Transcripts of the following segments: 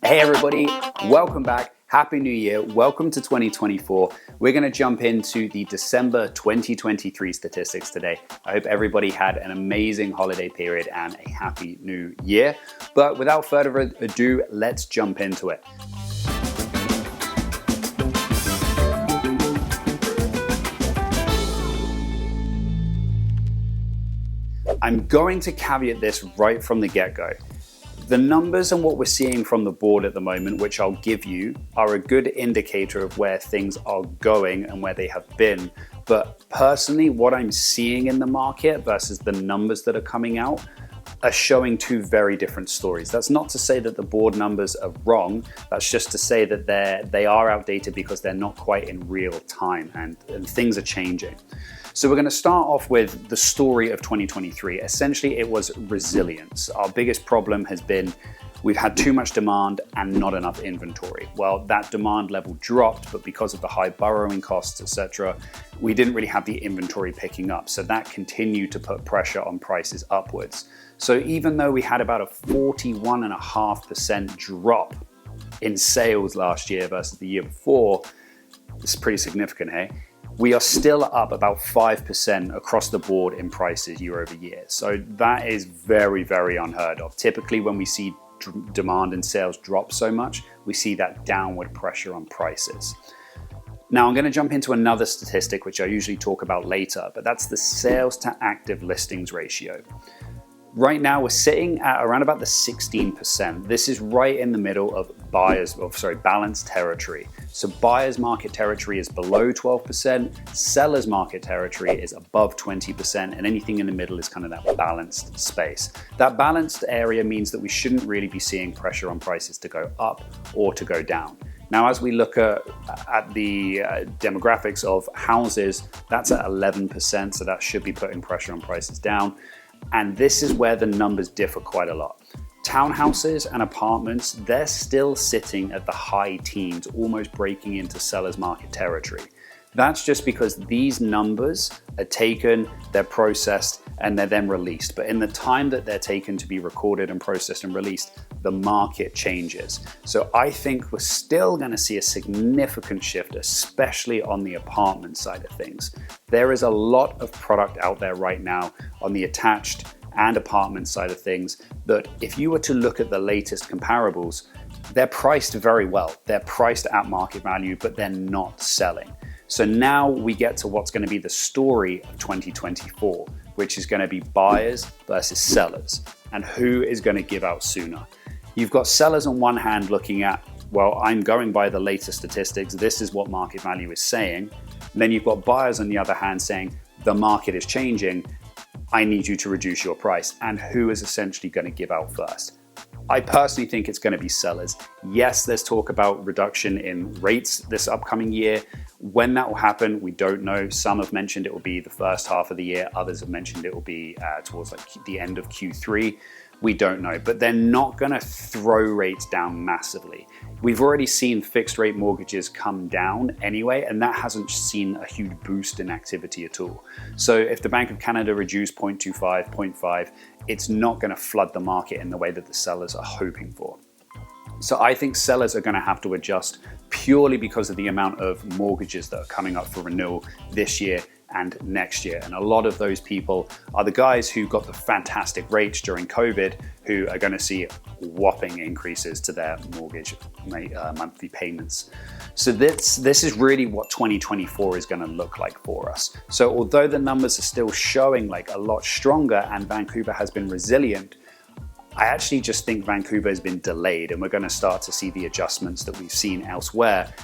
Hey everybody, welcome back. Happy New Year. Welcome to 2024. We're going to jump into the December 2023 statistics today. I hope everybody had an amazing holiday period and a happy new year. But without further ado, let's jump into it. I'm going to caveat this right from the get-go. The numbers and what we're seeing from the board at the moment, which I'll give you, are a good indicator of where things are going and where they have been. But personally, what I'm seeing in the market versus the numbers that are coming out are showing two very different stories. That's not to say that the board numbers are wrong. That's just to say that they are outdated because they're not quite in real time and things are changing. So we're going to start off with the story of 2023. Essentially, it was resilience. Our biggest problem has been we've had too much demand and not enough inventory. Well, that demand level dropped, but because of the high borrowing costs, etc., we didn't really have the inventory picking up. So that continued to put pressure on prices upwards. So even though we had about a 41.5% drop in sales last year versus the year before, it's pretty significant, hey? We are still up about 5% across the board in prices year over year. So that is very, very unheard of. Typically, when we see demand and sales drop so much, we see that downward pressure on prices. Now, I'm going to jump into another statistic, which I usually talk about later, but that's the sales to active listings ratio. Right now, we're sitting at around about the 16%. This is right in the middle of balanced territory. So buyer's market territory is below 12%, seller's market territory is above 20%, and anything in the middle is kind of that balanced space. That balanced area means that we shouldn't really be seeing pressure on prices to go up or to go down. Now, as we look at the demographics of houses, that's at 11%, so that should be putting pressure on prices down. And this is where the numbers differ quite a lot. Townhouses and apartments, they're still sitting at the high teens, almost breaking into seller's market territory. That's just because these numbers are taken, they're processed, and they're then released. But in the time that they're taken to be recorded and processed and released, the market changes. So I think we're still going to see a significant shift, especially on the apartment side of things. There is a lot of product out there right now on the attached and apartment side of things that if you were to look at the latest comparables, they're priced very well. They're priced at market value, but they're not selling. So now we get to what's going to be the story of 2024, which is going to be buyers versus sellers, and who is going to give out sooner. You've got sellers on one hand looking at, well, I'm going by the latest statistics, this is what market value is saying. And then you've got buyers on the other hand saying, the market is changing, I need you to reduce your price. And who is essentially going to give out first? I personally think it's going to be sellers. Yes, there's talk about reduction in rates this upcoming year. When that will happen, we don't know. Some have mentioned it will be the first half of the year. Others have mentioned it will be towards the end of Q3. We don't know, but they're not going to throw rates down massively. We've already seen fixed rate mortgages come down anyway, and that hasn't seen a huge boost in activity at all. So if the Bank of Canada reduced 0.25, 0.5, it's not going to flood the market in the way that the sellers are hoping for. So I think sellers are going to have to adjust purely because of the amount of mortgages that are coming up for renewal this year and next year. And a lot of those people are the guys who got the fantastic rates during COVID, who are going to see whopping increases to their mortgage monthly payments. So this is really what 2024 is going to look like for us. So although the numbers are still showing like a lot stronger and Vancouver has been resilient, I actually just think Vancouver has been delayed, and we're going to start to see the adjustments that we've seen elsewhere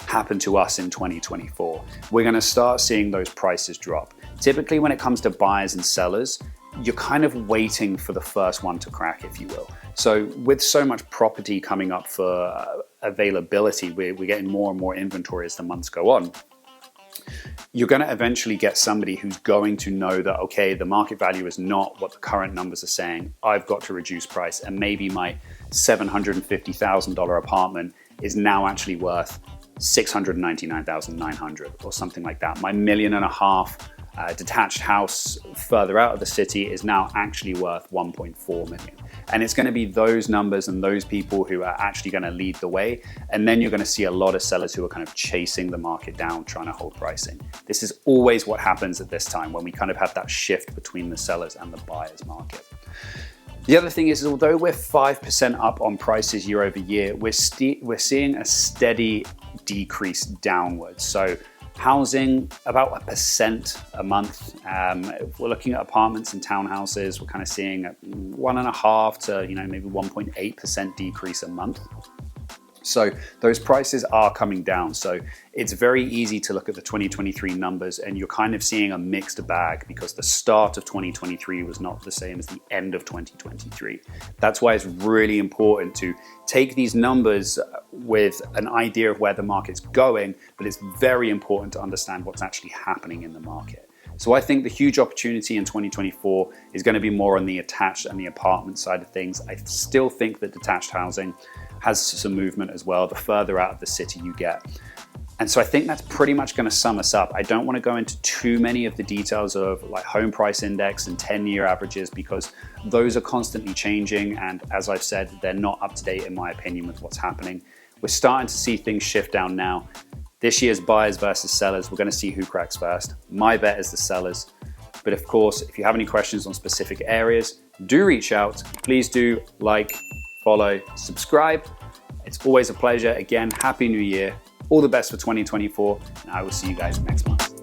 happen to us in 2024. We're going to start seeing those prices drop. Typically, when it comes to buyers and sellers, you're kind of waiting for the first one to crack, if you will. So with so much property coming up for availability, we're getting more and more inventory as the months go on. You're going to eventually get somebody who's going to know that, okay, the market value is not what the current numbers are saying. I've got to reduce price, and maybe my $750,000 apartment is now actually worth $699,900 or something like that. My $1.5 million detached house further out of the city is now actually worth 1.4 million. And it's going to be those numbers and those people who are actually going to lead the way. And then you're going to see a lot of sellers who are kind of chasing the market down, trying to hold pricing. This is always what happens at this time when we kind of have that shift between the sellers and the buyers market. The other thing is, although we're 5% up on prices year over year, we're seeing a steady decrease downwards. So housing, about 1% a month. If we're looking at apartments and townhouses, we're kind of seeing a 1.5 to maybe 1.8% decrease a month. So those prices are coming down. So it's very easy to look at the 2023 numbers and you're kind of seeing a mixed bag because the start of 2023 was not the same as the end of 2023. That's why it's really important to take these numbers with an idea of where the market's going, but it's very important to understand what's actually happening in the market. So I think the huge opportunity in 2024 is going to be more on the attached and the apartment side of things. I still think that detached housing has some movement as well, the further out of the city you get. And so I think that's pretty much going to sum us up. I don't want to go into too many of the details of like home price index and 10-year averages because those are constantly changing. And as I've said, they're not up to date in my opinion with what's happening. We're starting to see things shift down now. This year's buyers versus sellers, we're going to see who cracks first. My bet is the sellers. But of course, if you have any questions on specific areas, do reach out. Please do like, follow, subscribe. It's always a pleasure. Again, Happy New Year. All the best for 2024, and I will see you guys next month.